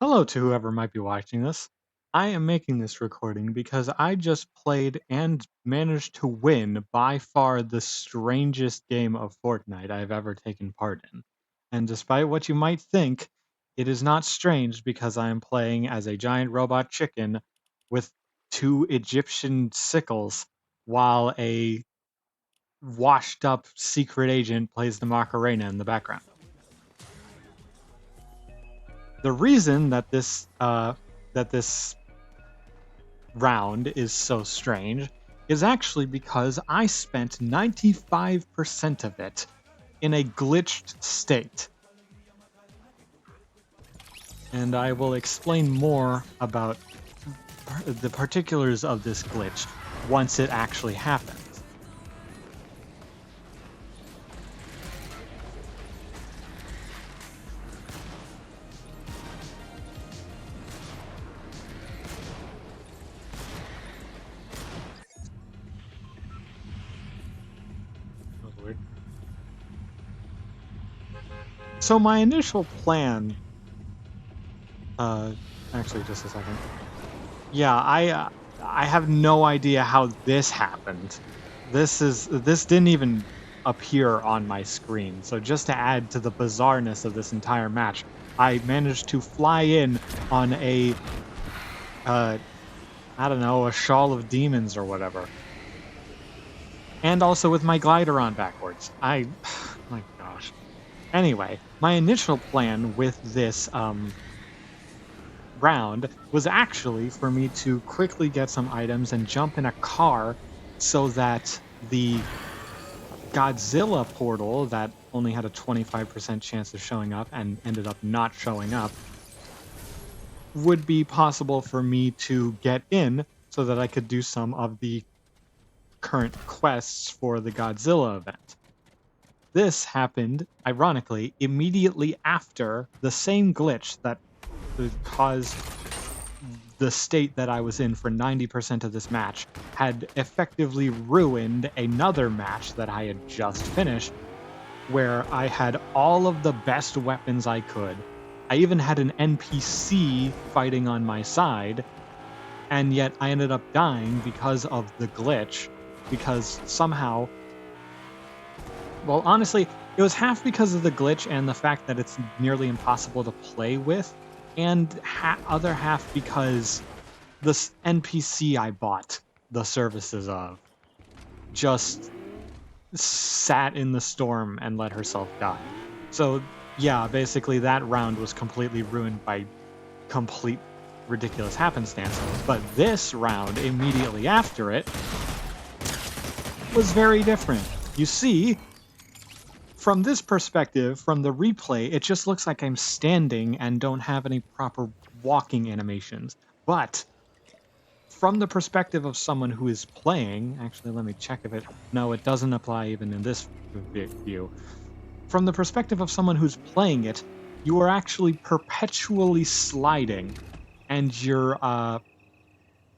Hello to whoever might be watching this. I am making this recording because I just played and managed to win by far the strangest game of Fortnite I've ever taken part in. And despite what you might think, it is not strange because I am playing as a giant robot chicken with two Egyptian sickles while a washed up secret agent plays the Macarena in the background. The reason that this round is so strange is actually because I spent 95% of it in a glitched state. And I will explain more about the particulars of this glitch once it actually happens. That was weird. So my initial plan, uh, actually, just a second. Yeah, I have no idea how this happened. This didn't even appear on my screen. So just to add to the bizarreness of this entire match, I managed to fly in on a uh I don't know, a shawl of demons or whatever. And also with my glider on backwards. My gosh. Anyway, my initial plan with this round was actually for me to quickly get some items and jump in a car so that the Godzilla portal that only had a 25% chance of showing up and ended up not showing up would be possible for me to get in so that I could do some of the current quests for the Godzilla event. This happened, ironically, immediately after the same glitch that caused the state that I was in for 90% of this match had effectively ruined another match that I had just finished, where I had all of the best weapons I could. I even had an NPC fighting on my side, and yet I ended up dying because of the glitch, because somehow, well, honestly, it was half because of the glitch and the fact that it's nearly impossible to play with, and other half because this NPC I bought the services of just sat in the storm and let herself die. So, yeah, basically that round was completely ruined by complete ridiculous happenstance. But this round, immediately after it, was very different. You see, from this perspective, from the replay, it just looks like I'm standing and don't have any proper walking animations. But from the perspective of someone who is playing, actually, let me check if it. No, it doesn't apply even in this view. From the perspective of someone who's playing it, you are actually perpetually sliding, and your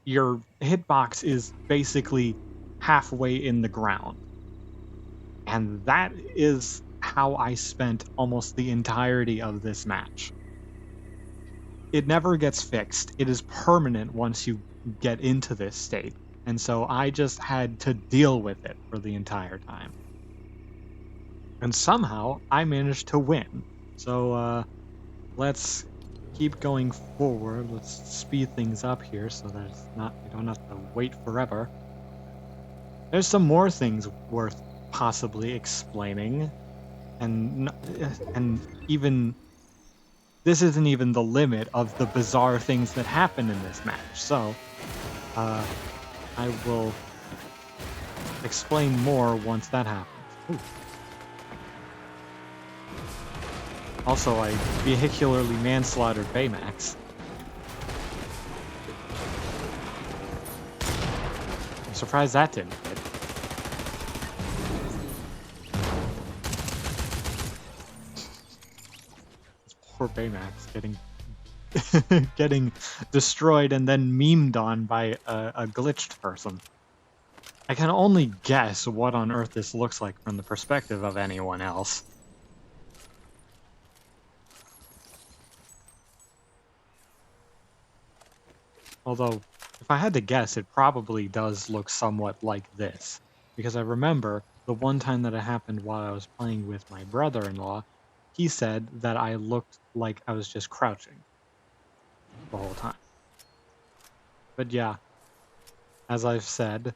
hitbox is basically halfway in the ground. And that is how I spent almost the entirety of this match. It never gets fixed. It is permanent once you get into this state. And so I just had to deal with it for the entire time. And somehow I managed to win. So let's keep going forward. Let's speed things up here so that it's not we don't have to wait forever. There's some more things worth possibly explaining, and even this isn't even the limit of the bizarre things that happen in this match. So uh, I will explain more once that happens. Ooh. Also, I vehicularly manslaughtered Baymax. I'm surprised that didn't hit. This poor Baymax getting destroyed and then memed on by a glitched person. I can only guess what on earth this looks like from the perspective of anyone else. Although, if I had to guess, it probably does look somewhat like this. Because I remember the one time that it happened while I was playing with my brother-in-law, he said that I looked like I was just crouching the whole time. But yeah, as I've said,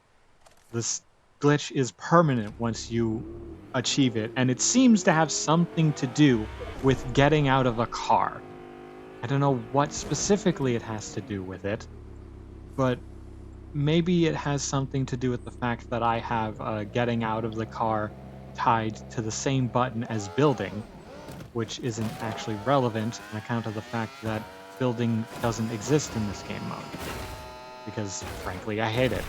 this glitch is permanent once you achieve it, and it seems to have something to do with getting out of a car. I don't know what specifically it has to do with it, but maybe it has something to do with the fact that I have getting out of the car tied to the same button as building, which isn't actually relevant on account of the fact that building doesn't exist in this game mode. Because, frankly, I hate it.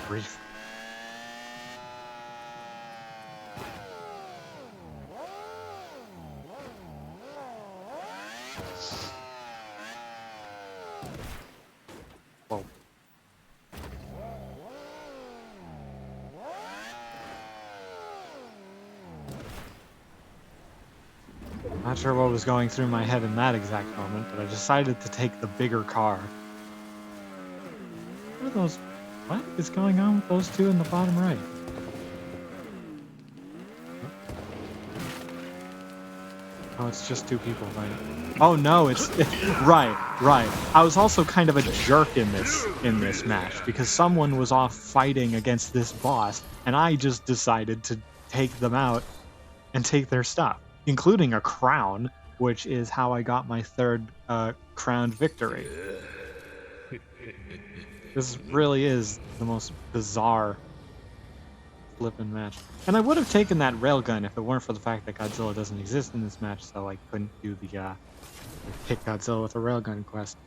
Grief. Whoa. Not sure what was going through my head in that exact moment, but I decided to take the bigger car. What are those? What is going on with those two in the bottom right? Oh, it's just two people, right? Oh no, it's right, right. I was also kind of a jerk in this match because someone was off fighting against this boss, and I just decided to take them out and take their stuff, including a crown, which is how I got my third crowned victory. This really is the most bizarre flippin' match. And I would have taken that railgun if it weren't for the fact that Godzilla doesn't exist in this match, so I couldn't do the hit Godzilla with a railgun quest.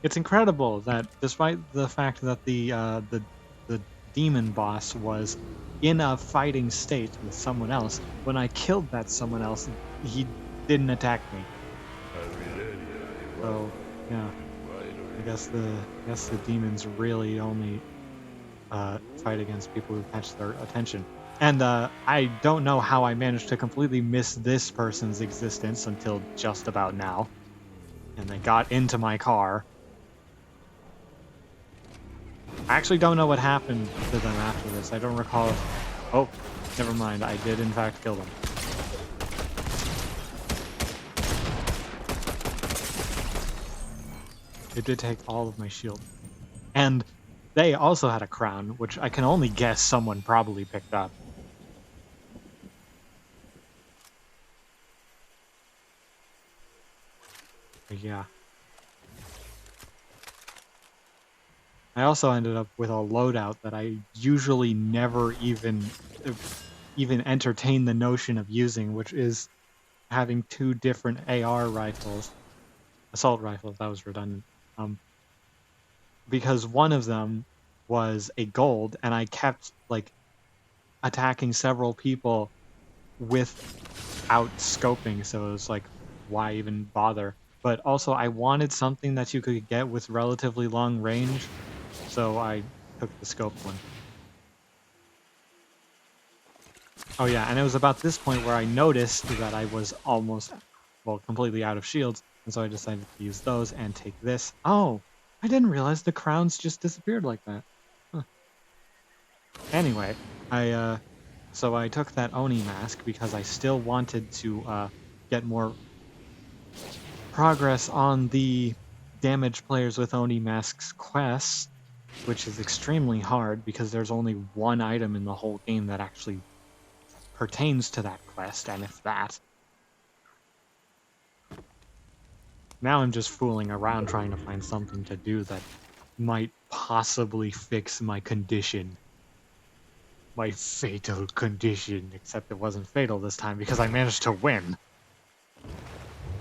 It's incredible that despite the fact that the demon boss was in a fighting state with someone else, when I killed that someone else, he didn't attack me. So yeah, I guess the demons really only fight against people who catch their attention. And I don't know how I managed to completely miss this person's existence until just about now. And they got into my car. I actually don't know what happened to them after this. I don't recall if... Oh, never mind. I did in fact kill them. It did take all of my shield. And they also had a crown, which I can only guess someone probably picked up. But yeah. I also ended up with a loadout that I usually never even entertain the notion of using, which is having two different AR rifles, assault rifles. That was redundant. Because one of them was a gold, and I kept like attacking several people without scoping, so it was like, why even bother? But also, I wanted something that you could get with relatively long range, so I took the scope one. Oh yeah, and it was about this point where I noticed that I was almost, well, completely out of shields, and so I decided to use those and take this. Oh, I didn't realize the crowns just disappeared like that. Huh. Anyway, so I took that Oni mask because I still wanted to get more progress on the damage players with Oni masks quest, which is extremely hard because there's only one item in the whole game that actually pertains to that quest, and if that. Now I'm just fooling around trying to find something to do that might possibly fix my condition. My fatal condition, except it wasn't fatal this time because I managed to win.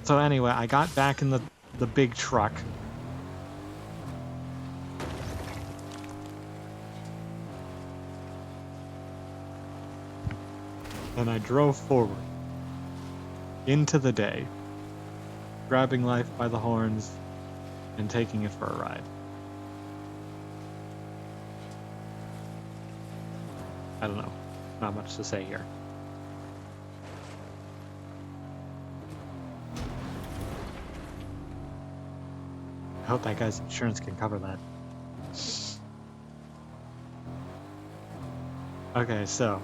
So anyway, I got back in the big truck. And I drove forward into the day, grabbing life by the horns and taking it for a ride. I don't know. Not much to say here. I hope that guy's insurance can cover that. Okay, so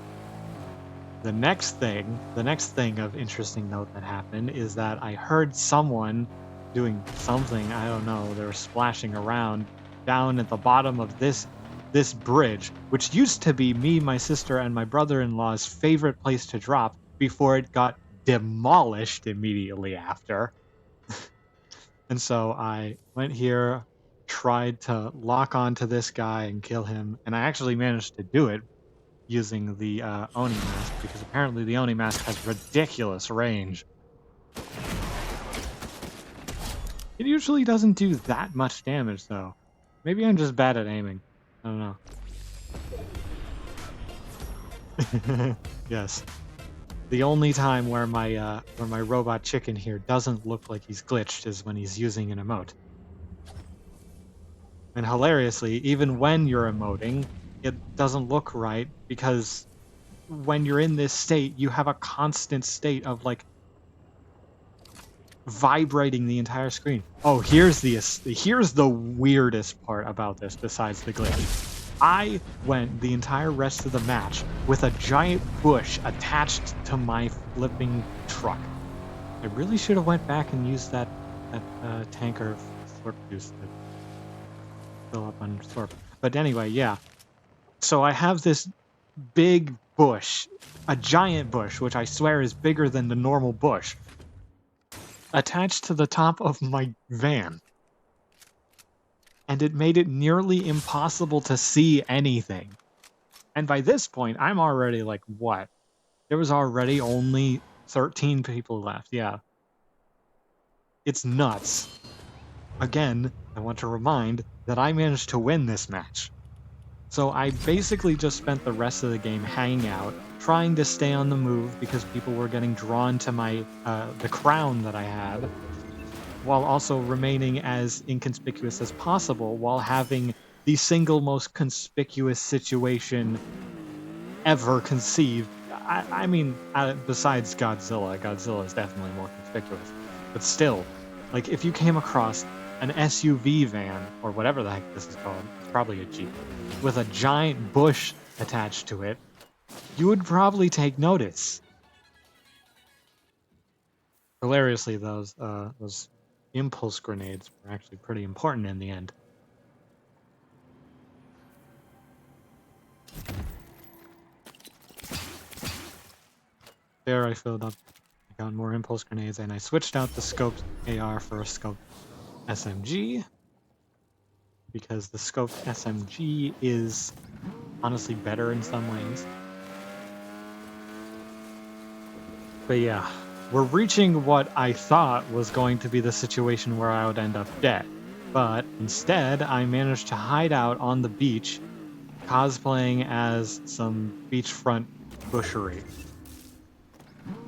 the next thing of interesting note that happened is that I heard someone doing something, I don't know, they were splashing around down at the bottom of this bridge, which used to be me, my sister, and my brother-in-law's favorite place to drop before it got demolished immediately after. And so I went here, tried to lock onto this guy and kill him, and I actually managed to do it using the Oni mask, because apparently the Oni mask has ridiculous range. It usually doesn't do that much damage, though. Maybe I'm just bad at aiming. I don't know. Yes. The only time where my robot chicken here doesn't look like he's glitched is when he's using an emote. And hilariously, even when you're emoting, it doesn't look right, because when you're in this state, you have a constant state of like vibrating the entire screen. Oh, here's the weirdest part about this besides the glitch. I went the entire rest of the match with a giant bush attached to my flipping truck. I really should have went back and used that tanker of slurp juice to fill up on slurp. But anyway, yeah. So I have this big bush, a giant bush, which I swear is bigger than the normal bush, attached to the top of my van. And it made it nearly impossible to see anything. And by this point, I'm already like, what? There was already only 13 people left. Yeah. It's nuts. Again, I want to remind that I managed to win this match. So I basically just spent the rest of the game hanging out, trying to stay on the move because people were getting drawn to my the crown that I had, while also remaining as inconspicuous as possible while having the single most conspicuous situation ever conceived. I mean, besides Godzilla, Godzilla is definitely more conspicuous. But still, like, if you came across an SUV van, or whatever the heck this is called, it's probably a Jeep, with a giant bush attached to it, you would probably take notice. Hilariously, those impulse grenades were actually pretty important in the end. There, I filled up. I got more impulse grenades, and I switched out the scoped AR for a scoped SMG, because the scoped SMG is honestly better in some ways. But yeah, we're reaching what I thought was going to be the situation where I would end up dead. But instead, I managed to hide out on the beach, cosplaying as some beachfront bushery.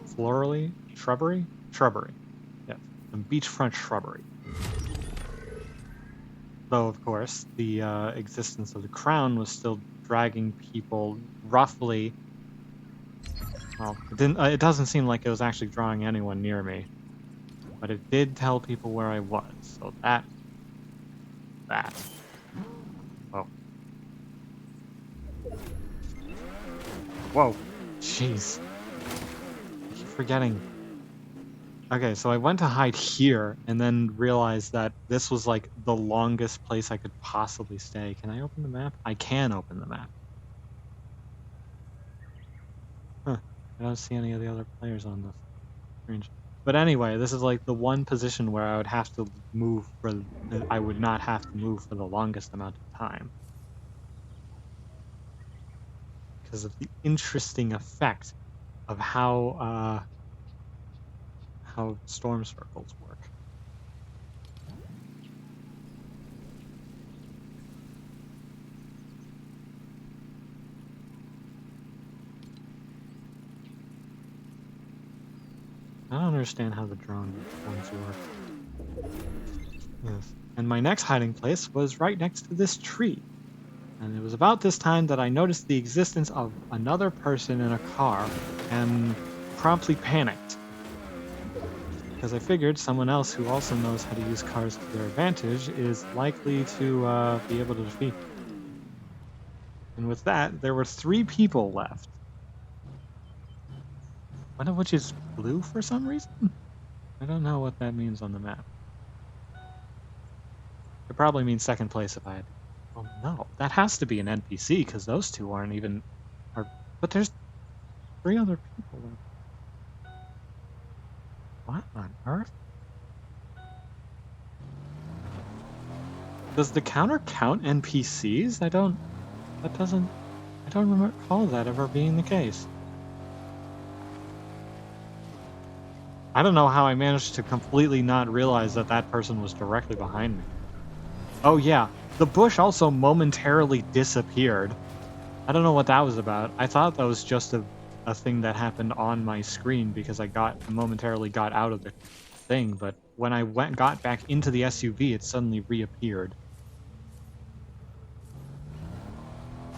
Florally? Shrubbery? Shrubbery. Yeah, some beachfront shrubbery. Though, of course, the existence of the crown was still dragging people roughly. Well, it doesn't seem like it was actually drawing anyone near me, but it did tell people where I was. So that. Oh. Whoa. Jeez. I keep forgetting. Okay, so I went to hide here and then realized that this was like the longest place I could possibly stay. Can I open the map? I can open the map. Huh. I don't see any of the other players on this screen. But anyway, this is like the one position where I would have to move I would not have to move for the longest amount of time, because of the interesting effect of how storm circles work. I don't understand how the drones work. Yes. And my next hiding place was right next to this tree. And it was about this time that I noticed the existence of another person in a car and promptly panicked. Because I figured someone else who also knows how to use cars to their advantage is likely to be able to defeat me. And with that, there were 3 people left. One of which is blue for some reason? I don't know what that means on the map. It probably means second place if I had to. Oh no, that has to be an NPC because those 2 aren't even... But there's 3 other people left. What on earth? Does the counter count NPCs? I don't recall that ever being the case. I don't know how I managed to completely not realize that that person was directly behind me. Oh yeah, the bush also momentarily disappeared. I don't know what that was about. I thought that was just a thing that happened on my screen because I momentarily got out of the thing, but when I got back into the SUV, it suddenly reappeared.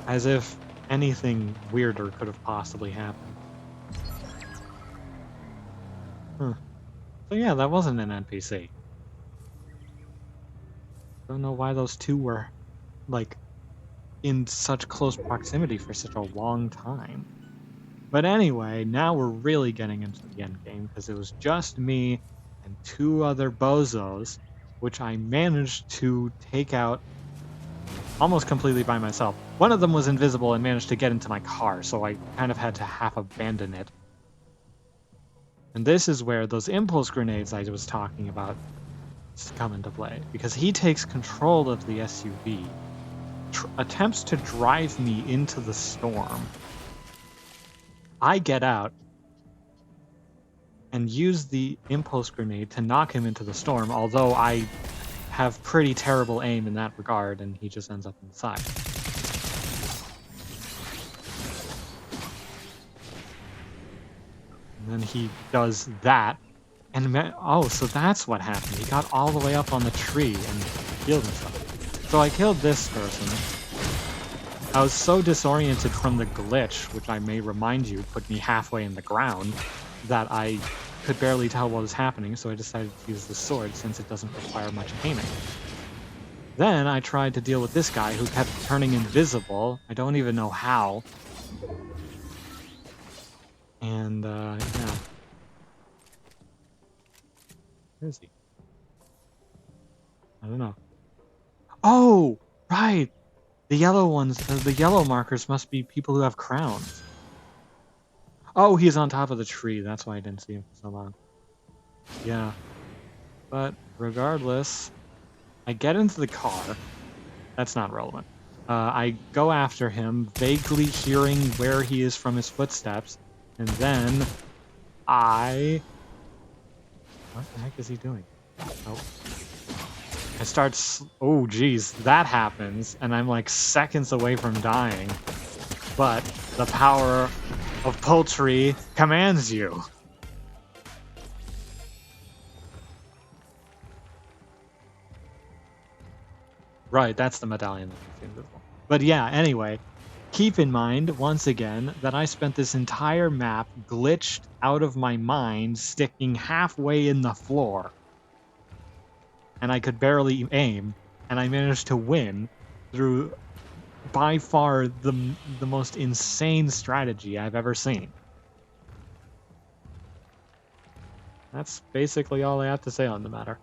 As if anything weirder could have possibly happened. Huh. So yeah, that wasn't an NPC. Don't know why those 2 were, like, in such close proximity for such a long time. But anyway, now we're really getting into the end game because it was just me and 2 other bozos, which I managed to take out almost completely by myself. One of them was invisible and managed to get into my car, so I kind of had to half abandon it. And this is where those impulse grenades I was talking about come into play, because he takes control of the SUV, attempts to drive me into the storm. I get out and use the impulse grenade to knock him into the storm, although I have pretty terrible aim in that regard, and he just ends up on the side. And then he does that, and oh, so that's what happened. He got all the way up on the tree and killed himself. So I killed this person. I was so disoriented from the glitch, which I may remind you put me halfway in the ground, that I could barely tell what was happening, so I decided to use the sword since it doesn't require much aiming. Then I tried to deal with this guy who kept turning invisible. I don't even know how. And, yeah. Where is he? I don't know. Oh, right! The yellow ones, the yellow markers must be people who have crowns. Oh, he's on top of the tree. That's why I didn't see him for so long. Yeah. But regardless, I get into the car. That's not relevant. I go after him, vaguely hearing where he is from his footsteps, and then I... What the heck is he doing? Oh. I start... Oh, geez, that happens, and I'm like seconds away from dying. But the power of poultry commands you. Right, that's the medallion that makes you invisible. But yeah, anyway, keep in mind, once again, that I spent this entire map glitched out of my mind, sticking halfway in the floor. And I could barely aim, and I managed to win through, by far, the most insane strategy I've ever seen. That's basically all I have to say on the matter.